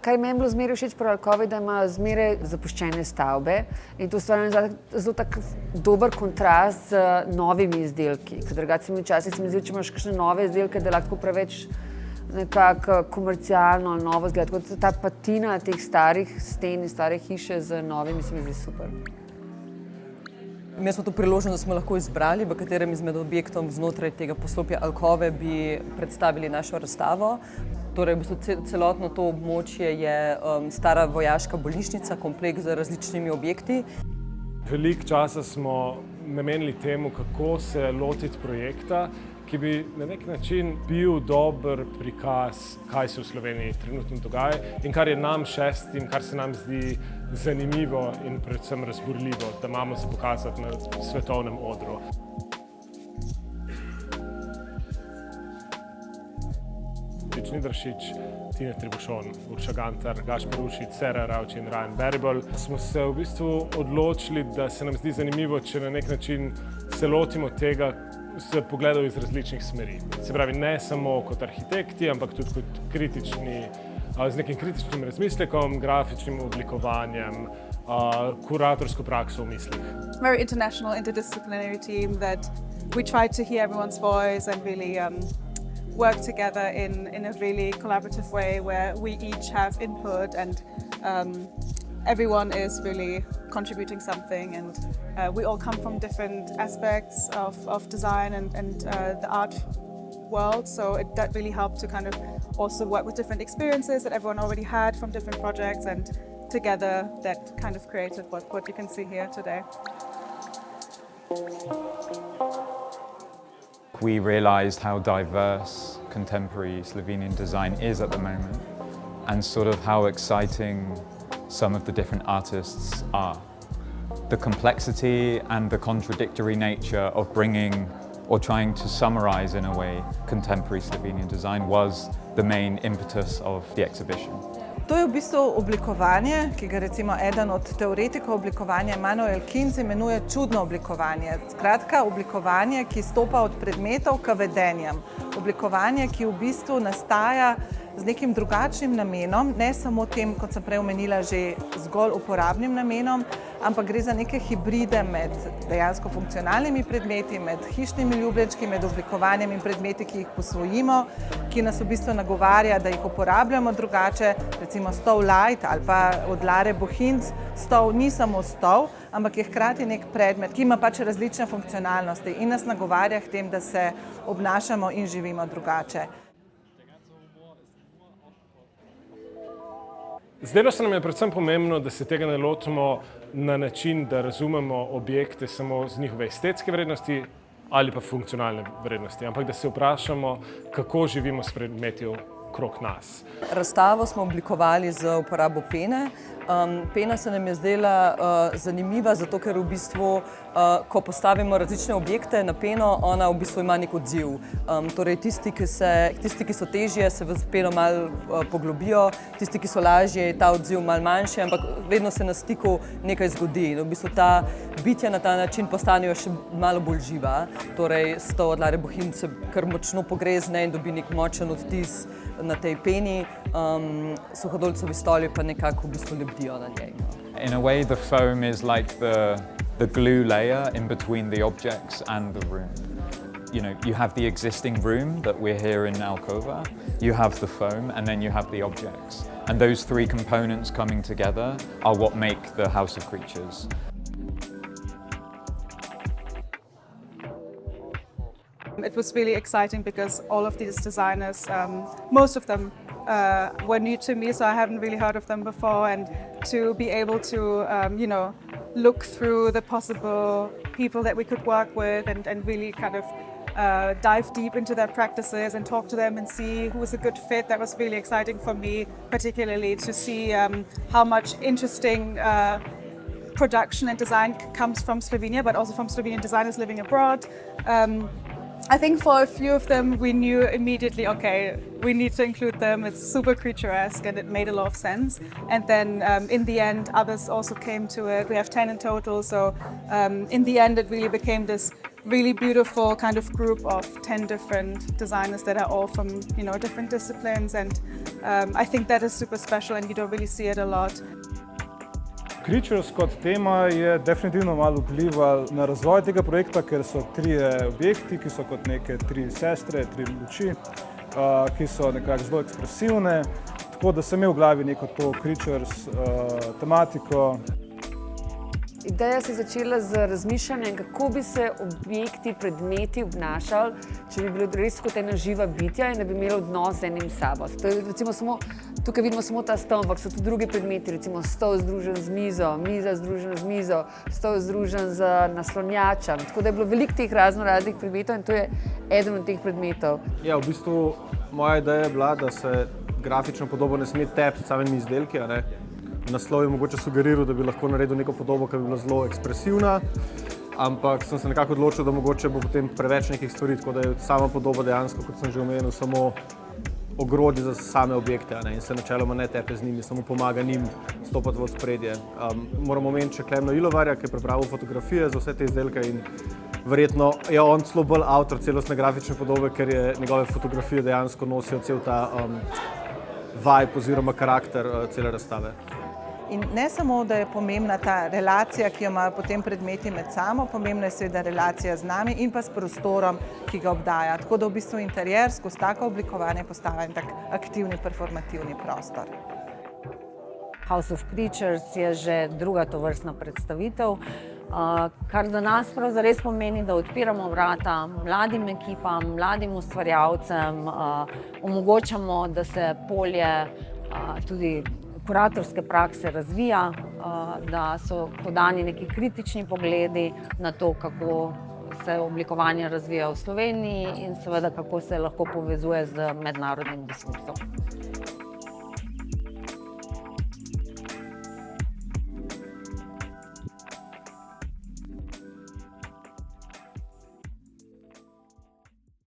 Kar mi je bilo zmeraj všeč pri Alkovi, da imajo zmeraj zapuščene stavbe in to ustvarja zelo tak dober kontrast z novimi izdelki. Ker drugače se mi včasih zdi, če imaš kakšne nove izdelke, da lahko preveč nekako komercialno ali novo izgleda. Tako da ta patina teh starih sten in stare hiše z novimi se mi zdi super. Mi smo to priložnost, da smo lahko izbrali, v katerem izmed objektov znotraj tega poslopja Alkove bi predstavili našo razstavo. Torej, v bistvu celotno to območje je stara vojaška bolnišnica, kompleks z različnimi objekti. Veliko časa smo namenili temu, kako se lotiti projekta, ki bi na nek način bil dober prikaz, kaj se v Sloveniji trenutno dogaja in kar je nam šestim, kar se nam zdi zanimivo in predvsem razburljivo, da imamo se pokazati na svetovnem odru. Nidrašič, Tine Tribušon, Urša Gantar, Gašper Ušić, Sera Ravč in Ryan Baribol. Smo se v bistvu odločili, da se nam zdi zanimivo, če na nek način se lotimo tega z pogledov iz različnih smeri. Se pravi, ne samo kot arhitekti, ampak tudi kot kritični, z nekim kritičnim razmislekom, grafičnim oblikovanjem, kuratorsko prakso v mislih. Very international, interdisciplinary team that we try to hear everyone's voice and really work together in a really collaborative way where we each have input and everyone is really contributing something, and we all come from different aspects of design and the art world, so that really helped to kind of also work with different experiences that everyone already had from different projects, and together that kind of created what you can see here today. We realised how diverse contemporary Slovenian design is at the moment and sort of how exciting some of the different artists are. The complexity and the contradictory nature of bringing or trying to summarise in a way contemporary Slovenian design was the main impetus of the exhibition. To je v bistvu oblikovanje, ki ga recimo eden od teoretikov oblikovanja Manuel Kinz imenuje čudno oblikovanje. Skratka, oblikovanje, ki stopa od predmetov k vedenjem. Oblikovanje, ki v bistvu nastaja z nekim drugačnim namenom, ne samo tem, kot sem prej omenila, že zgolj uporabnim namenom, ampak gre za neke hibride med dejansko funkcionalnimi predmeti, med hišnimi ljubljenčki, med oblikovanjem in predmeti, ki jih posvojimo, ki nas v bistvu nagovarja, da jih uporabljamo drugače, recimo stol Light ali pa od Lare Bohinc. Stol ni samo stol, ampak je hkrati nek predmet, ki ima pač različne funkcionalnosti in nas nagovarja k tem, da se obnašamo in živimo drugače. Zdelo se nam je predvsem pomembno, da se tega ne lotimo na način, da razumemo objekte samo z njihove estetske vrednosti ali pa funkcionalne vrednosti, ampak da se vprašamo, kako živimo s predmeti okrog nas. Razstavo smo oblikovali z uporabo pene. Pena se nam je zdela zanimiva, zato ker v bistvu, ko postavimo različne objekte na peno, ona v bistvu ima nek odziv. Torej tisti, ki so težje, se v peno malo poglobijo, tisti, ki so lažje, je ta odziv malo manjši, ampak vedno se na stiku nekaj zgodi. In v bistvu ta bitja na ta način postanejo še malo bolj živa. Torej stol od Lare Bohinc se kar močno pogrezne in dobi nek močen odtis na tej peni, suhodolcovi stoli pa nekako v bistvu lebdijo na njej. In a way, the foam is like the glue layer in between the objects and the room. You know, you have the existing room that we're here in Alkova, you have the foam, and then you have the objects. And those three components coming together are what make the House of Creatures. It was really exciting because all of these designers, most of them were new to me, so I haven't really heard of them before, and to be able to, look through the possible people that we could work with and really kind of dive deep into their practices and talk to them and see who was a good fit. That was really exciting for me, particularly to see how much interesting production and design comes from Slovenia, but also from Slovenian designers living abroad. I think for a few of them we knew immediately, okay, we need to include them, it's super creaturesque and it made a lot of sense. And then in the end others also came to it. We have 10 in total, so in the end it really became this really beautiful kind of group of 10 different designers that are all from, you know, different disciplines, and I think that is super special and you don't really see it a lot. Creatures kot tema je definitivno malo vplival na razvoj tega projekta, ker so trije objekti, ki so kot neke tri sestre, tri luči, ki so nekako zelo ekspresivne, tako da sem imel v glavi neko to Creatures tematiko. Ideja se je začela z razmišljanjem, kako bi se objekti, predmeti obnašali, če bi bili res kot ena živa bitja in da bi imeli odnos z enim sabo. Recimo tukaj vidimo samo ta stol, ampak so tudi drugi predmeti, recimo stol združen z mizo, miza združena z mizo, stol združen z naslonjačem. Tako da je bilo veliko teh raznih predmetov in to je eden od teh predmetov. Ja, v bistvu moja ideja je bila, da se grafično podobo ne sme tepsti s samimi izdelki, a ne. Naslov je mogoče sugeriral, da bi lahko naredil neko podobo, ki bi bila zelo ekspresivna, ampak sem se nekako odločil, da mogoče bo potem preveč nekih stvari, tako da je sama podoba dejansko, kot sem že omenil, samo ogrodje za same objekte, a ne, in se načeloma ne tepe z njimi, samo pomaga njim stopati v ospredje. Moramo omeniti še Klemna Ilovarja, ki je pripravil fotografije za vse te izdelke in verjetno je on celo bolj avtor celostne grafične podobe, ker je njegove fotografije dejansko nosijo cel ta vibe oziroma karakter cele razstave. In ne samo, da je pomembna ta relacija, ki jo imajo potem predmeti med samo, pomembna je seveda relacija z nami in pa s prostorom, ki ga obdaja. Tako da v bistvu interjer skozi tako oblikovanje postaja en tak aktivni, performativni prostor. House of Creatures je že druga tovrstna predstavitev, kar za nas pravzaprav res pomeni, da odpiramo vrata mladim ekipam, mladim ustvarjalcem, omogočamo, da se polje tudi kuratorske prakse razvija, da so podani neki kritični pogledi na to, kako se oblikovanje razvija v Sloveniji in seveda kako se lahko povezuje z mednarodnim diskursom.